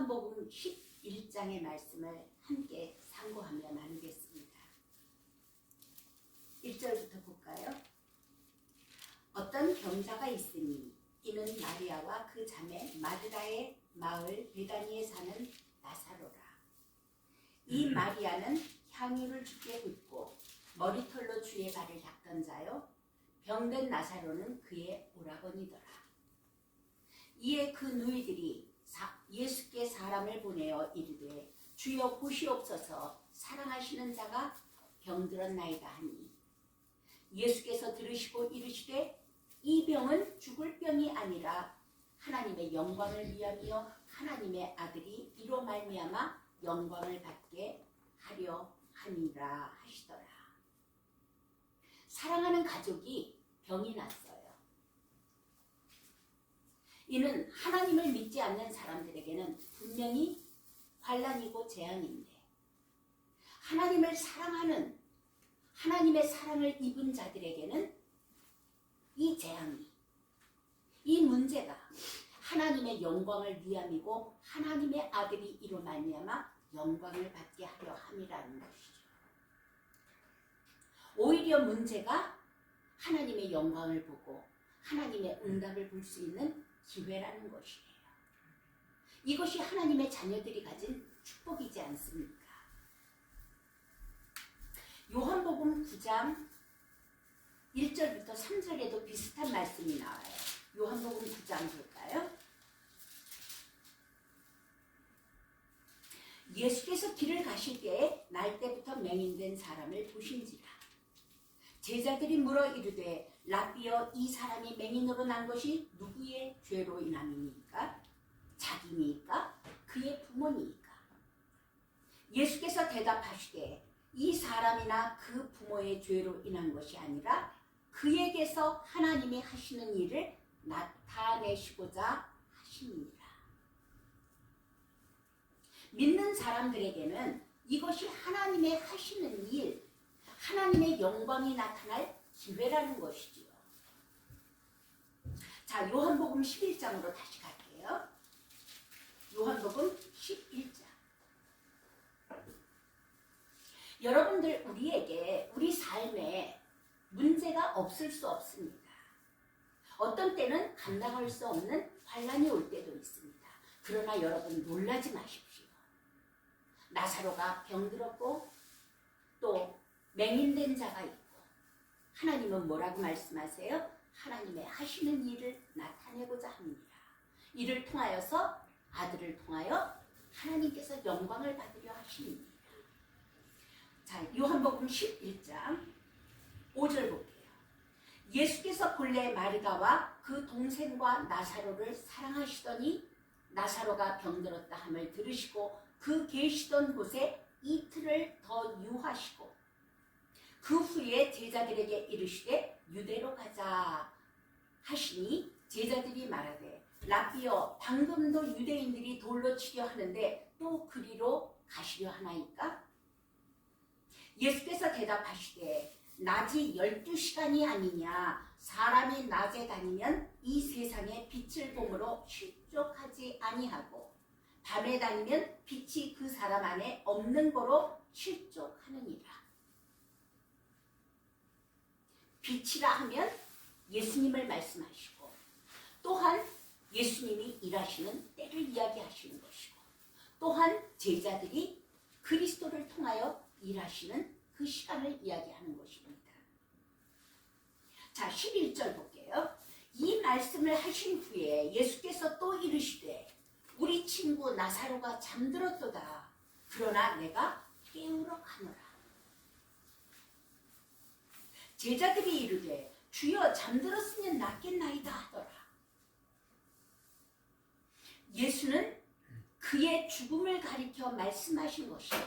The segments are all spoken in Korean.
요한복음 11장의 말씀을 함께 상고하며 나누겠습니다. 1절부터 볼까요? 어떤 병자가 있으니 이는 마리아와 그 자매 마르다의 마을 베다니에 사는 나사로라. 이 마리아는 향유를 주께 붓고 머리털로 주의 발을 닦던 자요, 병든 나사로는 그의 오라버니더라. 이에 그 누이들이 예수께 사람을 보내어 이르되 주여 보시옵소서, 사랑하시는 자가 병들었나이다 하니, 예수께서 들으시고 이르시되 이 병은 죽을 병이 아니라 하나님의 영광을 위함이요 하나님의 아들이 이로 말미암아 영광을 받게 하려 함이라 하시더라. 사랑하는 가족이 병이 났어요. 이는 하나님을 믿지 않는 사람들에게는 분명히 환난이고 재앙인데, 하나님을 사랑하는, 하나님의 사랑을 입은 자들에게는 이 재앙이, 이 문제가 하나님의 영광을 위함이고 하나님의 아들이 이로 말미암아 영광을 받게 하려 함이라는 것이죠. 오히려 문제가 하나님의 영광을 보고 하나님의 응답을 볼 수 있는 기회라는 것이에요. 이것이 하나님의 자녀들이 가진 축복이지 않습니까? 요한복음 9장 1절부터 3절에도 비슷한 말씀이 나와요. 요한복음 9장 볼까요? 예수께서 길을 가실 때에 날 때부터 맹인된 사람을 보신지라. 제자들이 물어 이르되 라비여, 이 사람이 맹인으로 난 것이 누구의 죄로 인함이니까? 자기니까? 그의 부모니까? 예수께서 대답하시되 이 사람이나 그 부모의 죄로 인한 것이 아니라 그에게서 하나님이 하시는 일을 나타내시고자 하심이니라. 믿는 사람들에게는 이것이 하나님의 하시는 일, 하나님의 영광이 나타날 기회라는 것이지요. 자, 요한복음 11장으로 다시 갈게요. 요한복음 11장. 여러분들, 우리에게 우리 삶에 문제가 없을 수 없습니다. 어떤 때는 감당할 수 없는 환난이 올 때도 있습니다. 그러나 여러분 놀라지 마십시오. 나사로가 병들었고 또 맹인된 자가 있고, 하나님은 뭐라고 말씀하세요? 하나님의 하시는 일을 나타내고자 합니다. 이를 통하여서, 아들을 통하여 하나님께서 영광을 받으려 하십니다. 자, 요한복음 11장 5절 볼게요. 예수께서 본래 마르다와 그 동생과 나사로를 사랑하시더니 나사로가 병들었다 함을 들으시고 그 계시던 곳에 이틀을 더 유하시고, 그 후에 제자들에게 이르시되 유대로 가자 하시니, 제자들이 말하되 라비여, 방금도 유대인들이 돌로 치려 하는데 또 그리로 가시려 하나이까? 예수께서 대답하시되 낮이 12시간이 아니냐? 사람이 낮에 다니면 이 세상에 빛을 봄으로 실족하지 아니하고 밤에 다니면 빛이 그 사람 안에 없는 거로 실족하느니라. 빛이라 하면 예수님을 말씀하시고, 또한 예수님이 일하시는 때를 이야기하시는 것이고, 또한 제자들이 그리스도를 통하여 일하시는 그 시간을 이야기하는 것입니다. 자, 11절 볼게요. 이 말씀을 하신 후에 예수께서 또 이르시되 우리 친구 나사로가 잠들었도다. 그러나 내가 깨우러 가노라. 제자들이 이르되 주여, 잠들었으면 낫겠나이다 하더라. 예수는 그의 죽음을 가리켜 말씀하신 것이다.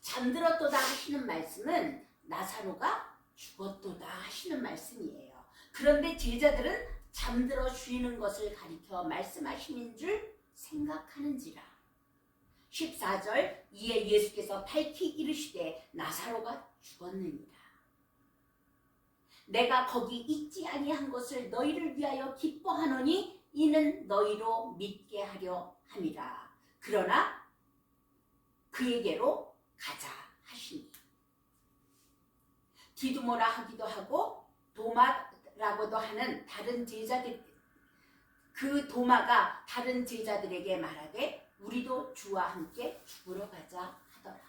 잠들었도다 하시는 말씀은 나사로가 죽었도다 하시는 말씀이에요. 그런데 제자들은 잠들어 쉬는 것을 가리켜 말씀하시는 줄 생각하는지라. 14절, 이에 예수께서 밝히 이르시되 나사로가 죽었느니라. 내가 거기 있지 아니한 것을 너희를 위하여 기뻐하노니 이는 너희로 믿게 하려 함이라. 그러나 그에게로 가자 하시니. 디두모라 하기도 하고 도마라고도 하는 다른 제자들, 그 도마가 다른 제자들에게 말하되 우리도 주와 함께 죽으러 가자 하더라.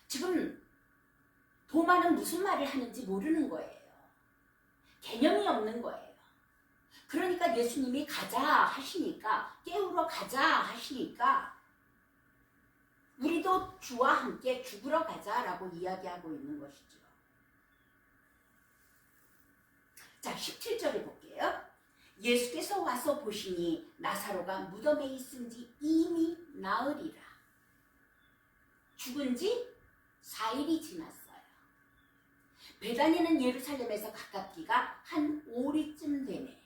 지금 도마는 무슨 말을 하는지 모르는 거예요. 개념이 없는 거예요. 그러니까 예수님이 가자 하시니까, 깨우러 가자 하시니까 우리도 주와 함께 죽으러 가자라고 이야기하고 있는 것이죠. 자, 17절을 볼게요. 예수께서 와서 보시니 나사로가 무덤에 있은지 이미 나으리라. 죽은 지 4일이 지났어요. 베다니는 예루살렘에서 가깝기가 한 오리쯤 되네.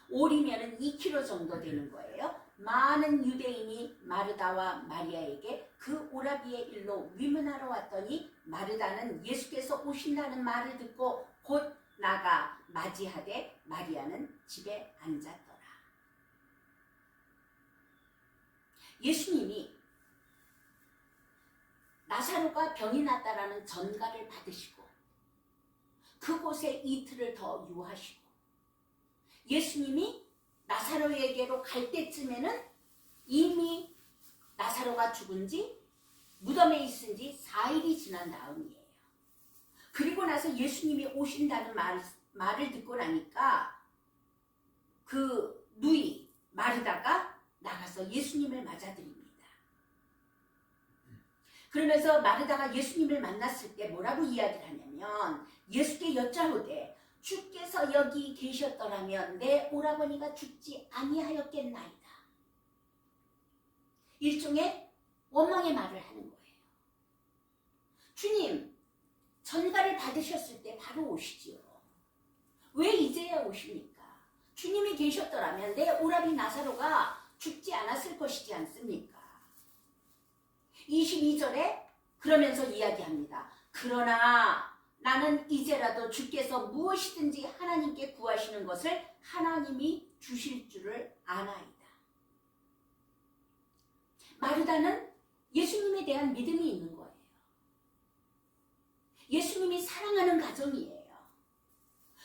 오리면은 2km 정도 되는 거예요. 많은 유대인이 마르다와 마리아에게 그 오라비의 일로 위문하러 왔더니 마르다는 예수께서 오신다는 말을 듣고 곧 나가 맞이하되 마리아는 집에 앉았더라. 예수님이 나사로가 병이 났다라는 전가를 받으시고 그곳에 이틀을 더 유하시고 예수님이 나사로에게로 갈 때쯤에는 이미 나사로가 죽은 지 무덤에 있은 지 4일이 지난 다음이에요. 그리고 나서 예수님이 오신다는 말을 듣고 나니까 그 누이 마르다가 나가서 예수님을 맞아드립니다. 그러면서 마르다가 예수님을 만났을 때 뭐라고 이야기를 하냐면 예수께 여짜오되 주께서 여기 계셨더라면 내 오라버니가 죽지 아니하였겠나이다. 일종의 원망의 말을 하는 거예요. 주님, 전가를 받으셨을 때 바로 오시지요. 왜 이제야 오십니까? 주님이 계셨더라면 내 오라비 나사로가 죽지 않았을 것이지 않습니까? 22절에 그러면서 이야기합니다. 그러나 나는 이제라도 주께서 무엇이든지 하나님께 구하시는 것을 하나님이 주실 줄을 아나이다. 마르다는 예수님에 대한 믿음이 있는 거예요. 예수님이 사랑하는 가정이에요.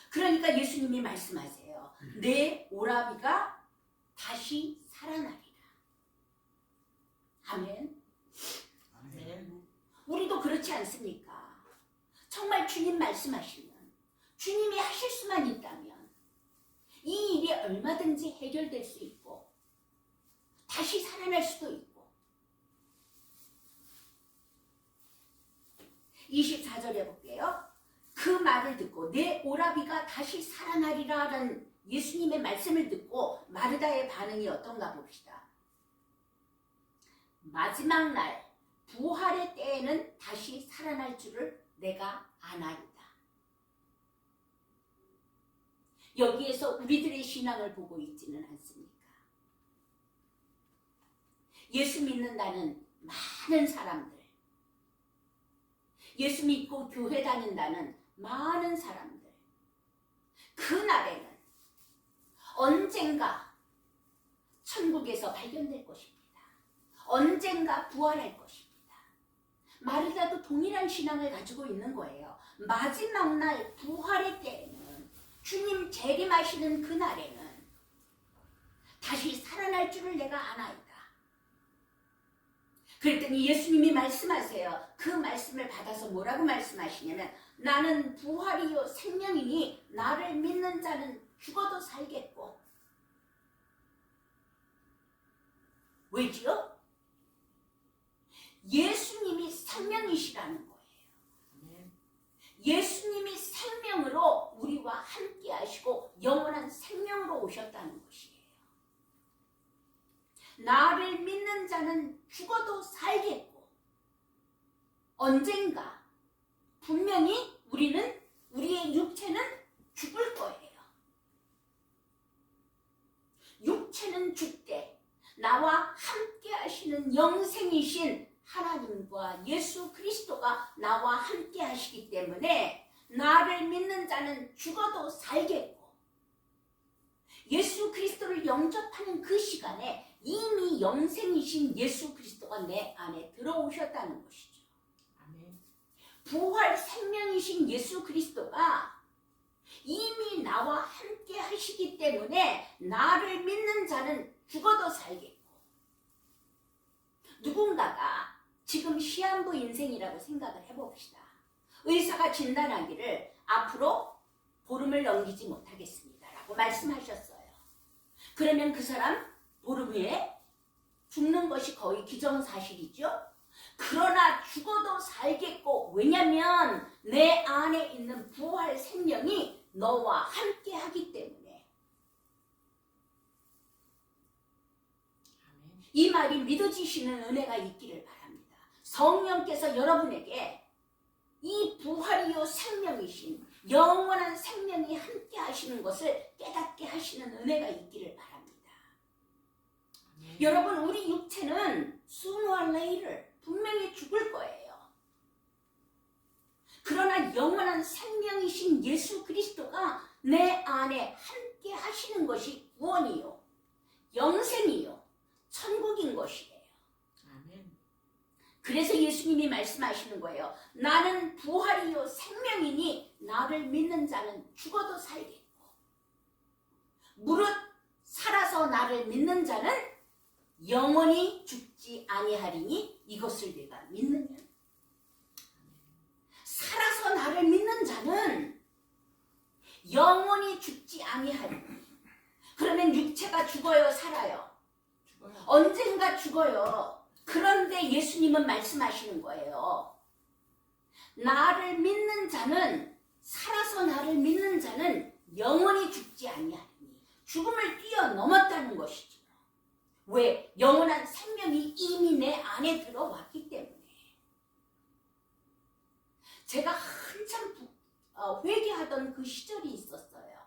그러니까 예수님이 말씀하세요. 내 오라비가 다시 살아나리라. 아멘. 아멘. 우리도 그렇지 않습니까? 정말 주님 말씀하시면, 주님이 하실 수만 있다면 이 일이 얼마든지 해결될 수 있고 다시 살아날 수도 있고. 24절에 볼게요. 그 말을 듣고 내 오라비가 다시 살아나리라는 예수님의 말씀을 듣고 마르다의 반응이 어떤가 봅시다. 마지막 날 부활의 때에는 다시 살아날 줄을 내가 아나이다. 여기에서 우리들의 신앙을 보고 있지는 않습니까? 예수 믿는다는 많은 사람들, 예수 믿고 교회 다닌다는 많은 사람들, 그날에는 언젠가 천국에서 발견될 것입니다. 언젠가 부활할 것입니다. 마르다도 동일한 신앙을 가지고 있는 거예요. 마지막 날 부활의 때에는, 주님 재림하시는 그날에는 다시 살아날 줄을 내가 아나이다. 그랬더니 예수님이 말씀하세요. 그 말씀을 받아서 뭐라고 말씀하시냐면 나는 부활이요 생명이니 나를 믿는 자는 죽어도 살겠고. 왜지요? 예수님이 생명이시라는 거예요. 예수님이 생명으로 우리와 함께 하시고 영원한 생명으로 오셨다는 것이에요. 나를 믿는 자는 죽어도 살겠고 언젠가 분명히 우리의 육체는 죽을 거예요. 육체는 죽되 나와 함께 하시는 영생이신 하나님과 예수 그리스도가 나와 함께 하시기 때문에 나를 믿는 자는 죽어도 살겠고 예수 그리스도를 영접하는 그 시간에 이미 영생이신 예수 그리스도가 내 안에 들어오셨다는 것이죠. 아멘. 부활 생명이신 예수 그리스도가 이미 나와 함께 하시기 때문에 나를 믿는 자는 죽어도 살겠고, 누군가가 지금 시한부 인생이라고 생각을 해봅시다. 의사가 진단하기를 앞으로 보름을 넘기지 못하겠습니다 라고 말씀하셨어요. 그러면 그 사람 보름 후에 죽는 것이 거의 기정사실이죠. 그러나 죽어도 살겠고, 왜냐면 내 안에 있는 부활 생명이 너와 함께 하기 때문에. 아멘. 이 말이 믿어지시는 은혜가 있기를 바랍니다. 성령께서 여러분에게 이 부활이요 생명이신 영원한 생명이 함께 하시는 것을 깨닫게 하시는 은혜가 있기를 바랍니다. 아멘. 여러분, 우리 육체는 sooner or later 분명히 죽을 거예요. 그러나 영원한 생명이신 예수 그리스도가 내 안에 함께 하시는 것이 구원이요, 영생이요, 천국인 것이에요. 아멘. 그래서 예수님이 말씀하시는 거예요. 나는 부활이요 생명이니 나를 믿는 자는 죽어도 살겠고, 무릇 살아서 나를 믿는 자는 영원히 죽지 아니하리니 이것을 내가 믿느냐. 살아서 나를 믿는 자는 영원히 죽지 아니하리니. 그러면 육체가 죽어요, 살아요? 죽어요. 언젠가 죽어요. 그런데 예수님은 말씀하시는 거예요. 나를 믿는 자는, 살아서 나를 믿는 자는 영원히 죽지 아니하리니. 죽음을 뛰어넘었다는 것이죠. 왜? 영원한 생명이 이미 내 안에 들어왔기 때문에. 제가 한참 회개하던 그 시절이 있었어요.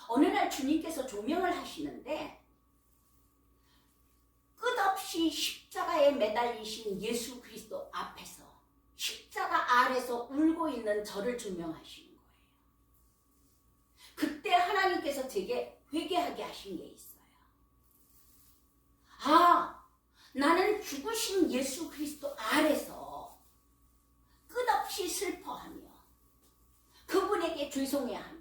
어느 날 주님께서 조명을 하시는데 끝없이 십자가에 매달리신 예수 그리스도 앞에서 십자가 아래서 울고 있는 저를 조명하시는 거예요. 그때 하나님께서 제게 회개하게 하신 게 있어요. 아, 나는 죽으신 예수 그리스도 아래서 끝없이 슬퍼하며 그분에게 죄송해하며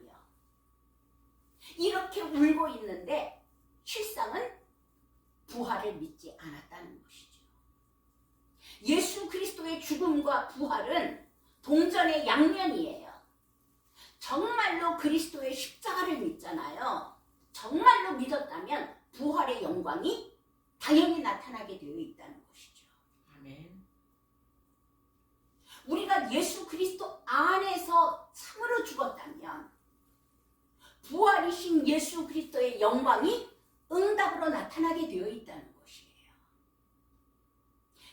이렇게 울고 있는데 실상은 부활을 믿지 않았다는 것이죠. 예수 그리스도의 죽음과 부활은 동전의 양면이에요. 정말로 그리스도의 십자가를 믿잖아요. 정말로 믿었다면 부활의 영광이 당연히 나타나게 되어 있다는 것이죠. 아멘. 우리가 예수 그리스도 안에서 참으로 죽었다면 부활이신 예수 그리스도의 영광이 응답으로 나타나게 되어 있다는 것이에요.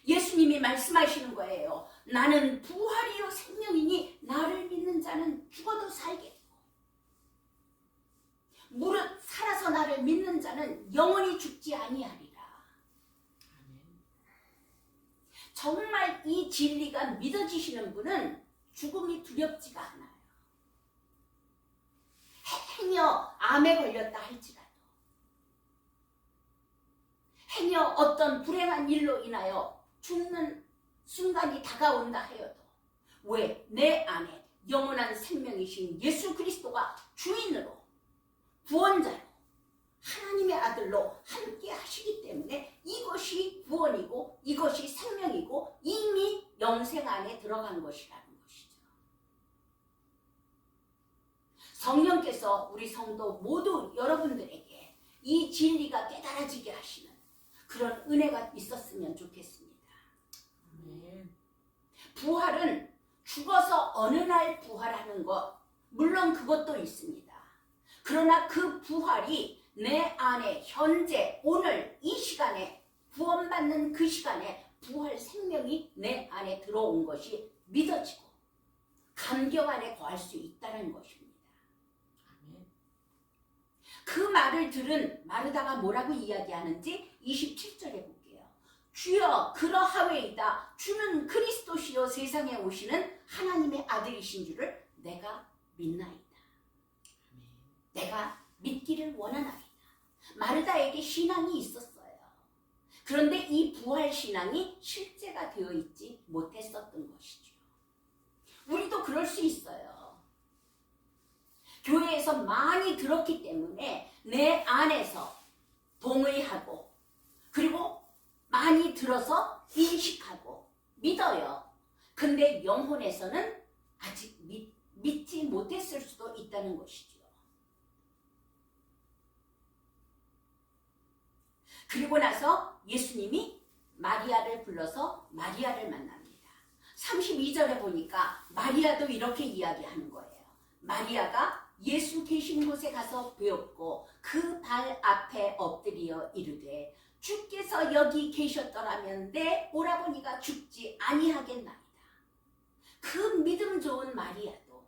예수님이 말씀하시는 거예요. 나는 부활이요 생명이니 나를 믿는 자는 죽어도 살겠고, 무릇 살아서 나를 믿는 자는 영원히 죽지 아니하리라. 아멘. 정말 이 진리가 믿어지시는 분은 죽음이 두렵지가 않아요. 행여 암에 걸렸다 할지라도, 행여 어떤 불행한 일로 인하여 죽는 순간이 다가온다 하여도, 왜? 내 안에 영원한 생명이신 예수 그리스도가 주인으로, 구원자로, 하나님의 아들로 함께 하시기 때문에 이것이 구원이고 이것이 생명이고 이미 영생 안에 들어간 것이라는 것이죠. 성령께서 우리 성도 모두 여러분들에게 이 진리가 깨달아지게 하시는 그런 은혜가 있었으면 좋겠습니다. 아멘. 부활은 죽어서 어느 날 부활하는 것, 물론 그것도 있습니다. 그러나 그 부활이 내 안에 현재 오늘 이 시간에 구원받는 그 시간에 부활 생명이 내 안에 들어온 것이 믿어지고 감격 안에 거할 수 있다는 것입니다. 아멘. 그 말을 들은 마르다가 뭐라고 이야기하는지 27절에 볼게요. 주여 그러하외이다. 주는 그리스도시요 세상에 오시는 하나님의 아들이신 줄을 내가 믿나이다. 아멘. 내가 믿기를 원하나이다. 마르다에게 신앙이 있었어요. 그런데 이 부활신앙이 실제가 되어 있지 못했었던 것이죠. 우리도 그럴 수 있어요. 교회에서 많이 들었기 때문에 내 안에서 동의하고 그리고 많이 들어서 인식하고 믿어요. 근데 영혼에서는 아직 믿지 못했을 수도 있다는 것이죠. 그리고 나서 예수님이 마리아를 불러서 마리아를 만납니다. 32절에 보니까 마리아도 이렇게 이야기하는 거예요. 마리아가 예수 계신 곳에 가서 배웠고 그 발 앞에 엎드려 이르되 주께서 여기 계셨더라면 내 오라버니가 죽지 아니하겠나이다. 그 믿음 좋은 마리아도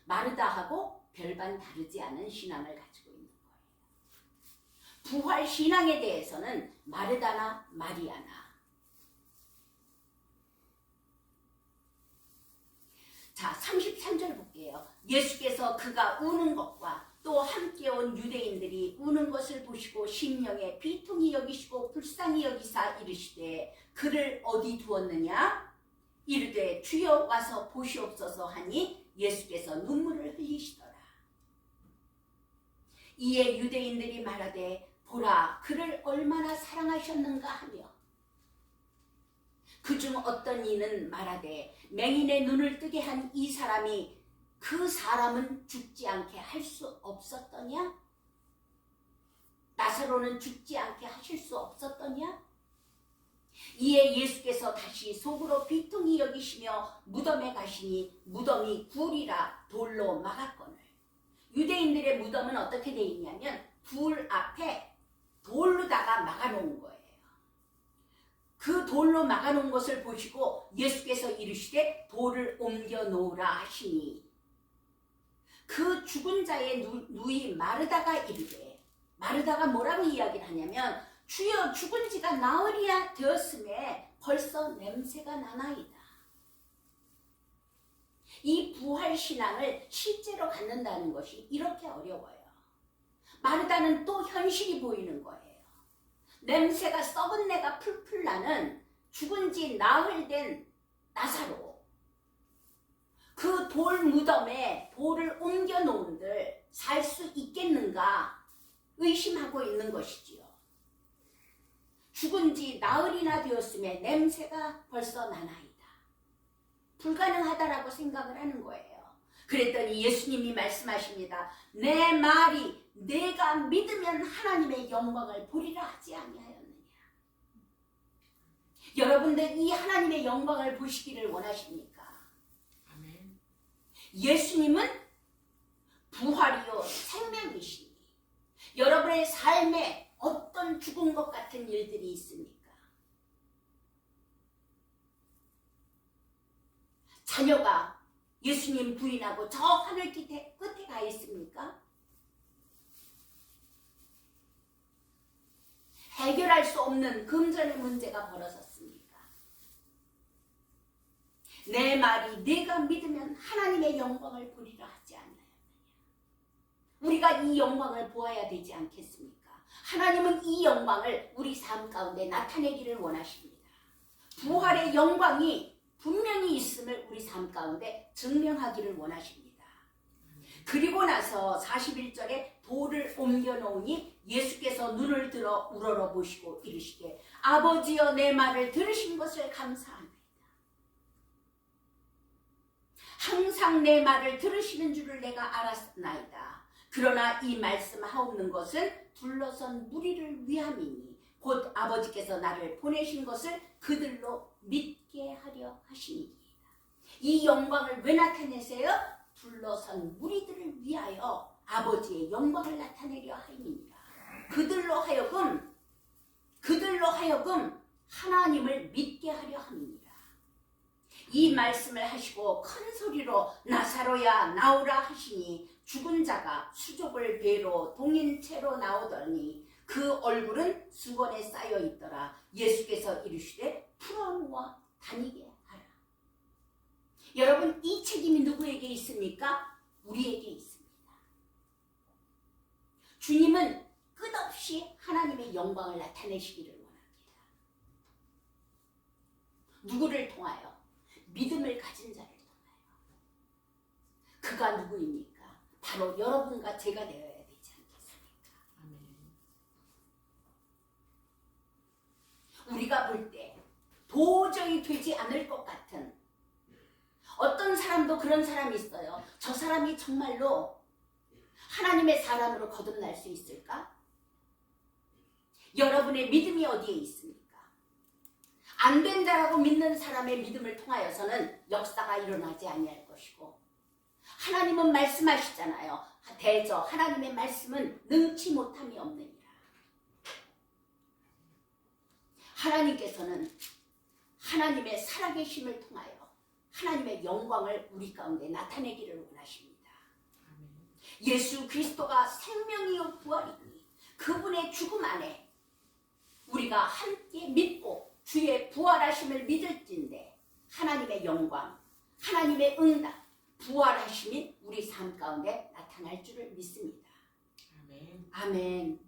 마르다하고 별반 다르지 않은 신앙을 가지고 있는 거예요. 부활 신앙에 대해서는 마르다나 마리아나. 자, 33절 볼게요. 예수께서 그가 우는 것과 또 함께 온 유대인들이 우는 것을 보시고 심령에 비통히 여기시고 불쌍히 여기사 이르시되 그를 어디 두었느냐? 이르되 주여 와서 보시옵소서 하니 예수께서 눈물을 흘리시더라. 이에 유대인들이 말하되 보라 그를 얼마나 사랑하셨는가 하며 그중 어떤 이는 말하되 맹인의 눈을 뜨게 한 이 사람이 그 사람은 죽지 않게 할 수 없었더냐? 나사로는 죽지 않게 하실 수 없었더냐? 이에 예수께서 다시 속으로 비통히 여기시며 무덤에 가시니 무덤이 굴이라 돌로 막았거늘. 유대인들의 무덤은 어떻게 되어 있냐면 불 앞에 돌로다가 막아놓은 거예요. 그 돌로 막아놓은 것을 보시고 예수께서 이르시되 돌을 옮겨 놓으라 하시니 그 죽은 자의 누이 마르다가 이르되 마르다가 뭐라고 이야기를 하냐면 주여 죽은 지가 나흘이야 되었음에 벌써 냄새가 나나이다. 이 부활신앙을 실제로 갖는다는 것이 이렇게 어려워요. 마르다는 또 현실이 보이는 거예요. 냄새가 썩은 내가 풀풀 나는 죽은 지 나흘 된 나사로 그 돌 무덤에 돌을 옮겨 놓은들 살 수 있겠는가 의심하고 있는 것이지요. 죽은 지 나흘이나 되었음에 냄새가 벌써 나나이다. 불가능하다라고 생각을 하는 거예요. 그랬더니 예수님이 말씀하십니다. 내 말이 내가 믿으면 하나님의 영광을 보리라 하지 아니하였느냐. 여러분들 이 하나님의 영광을 보시기를 원하십니까? 아멘. 예수님은 부활이요 생명이시니 여러분의 삶에 어떤 죽은 것 같은 일들이 있습니까? 자녀가 예수님 부인하고 저 하늘 끝에 가 있습니까? 해결할 수 없는 금전의 문제가 벌어졌습니까? 내 말이 내가 믿으면 하나님의 영광을 보리라 하지 않나요? 우리가 이 영광을 보아야 되지 않겠습니까? 하나님은 이 영광을 우리 삶 가운데 나타내기를 원하십니다. 부활의 영광이 분명히 있음을 우리 삶 가운데 증명하기를 원하십니다. 그리고 나서 41절에 돌을 옮겨 놓으니 예수께서 눈을 들어 우러러 보시고 이르시되 아버지여 내 말을 들으신 것을 감사합니다. 항상 내 말을 들으시는 줄을 내가 알았나이다. 그러나 이 말씀하옵는 것은 둘러선 무리를 위함이니 곧 아버지께서 나를 보내신 것을 그들로 믿게 하려 하시니이다. 이 영광을 왜 나타내세요? 둘러선 무리들을 위하여 아버지의 영광을 나타내려 하임이니라. 그들로 하여금 하나님을 믿게 하려 함이니라. 이 말씀을 하시고 큰 소리로 나사로야 나오라 하시니 죽은 자가 수족을 배로 동인 채로 나오더니 그 얼굴은 수건에 쌓여 있더라. 예수께서 이르시되 풀어놓아 다니게 하라. 여러분 이 책임이 누구에게 있습니까? 우리에게 있습니다. 주님은 끝없이 하나님의 영광을 나타내시기를 원합니다. 누구를 통하여? 믿음을 가진 자를 통하여. 그가 누구입니까? 바로 여러분과 제가 되어야 되지 않겠습니까? 아멘. 우리가 볼 때 도저히 되지 않을 것 같은 어떤 사람도 그런 사람이 있어요. 저 사람이 정말로 하나님의 사람으로 거듭날 수 있을까? 여러분의 믿음이 어디에 있습니까? 안 된다라고 믿는 사람의 믿음을 통하여서는 역사가 일어나지 아니할 것이고, 하나님은 말씀하시잖아요. 대저 하나님의 말씀은 능치 못함이 없느니라. 하나님께서는 하나님의 살아계심을 통하여 하나님의 영광을 우리 가운데 나타내기를 원하십니다. 아멘. 예수 그리스도가 생명이요 부활이니 그분의 죽음 안에 우리가 함께 믿고 주의 부활하심을 믿을진데 하나님의 영광, 하나님의 응답, 부활하심이 우리 삶 가운데 나타날 줄을 믿습니다. 아멘. 아멘.